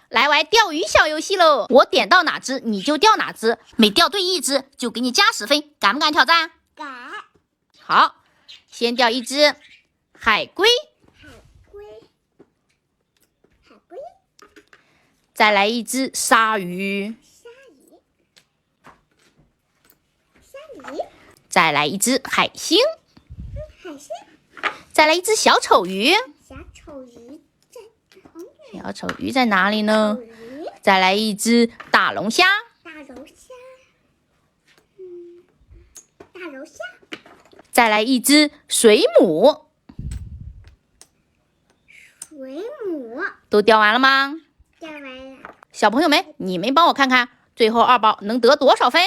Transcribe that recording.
来玩钓鱼小游戏喽！我点到哪只你就钓哪只，每钓对一只就给你加10分，敢不敢挑战？敢。好，先钓一只海龟，海龟，再来一只鲨鱼，鲨鱼，再来一只海星，海星，再来一只小丑鱼。小丑鱼在旁边。小丑鱼在哪里呢？丑鱼，再来一只大龙虾，大龙虾，大龙虾，再来一只水母。水母，都钓完了吗？钓完了。小朋友们，你们帮我看看，最后2宝能得多少分？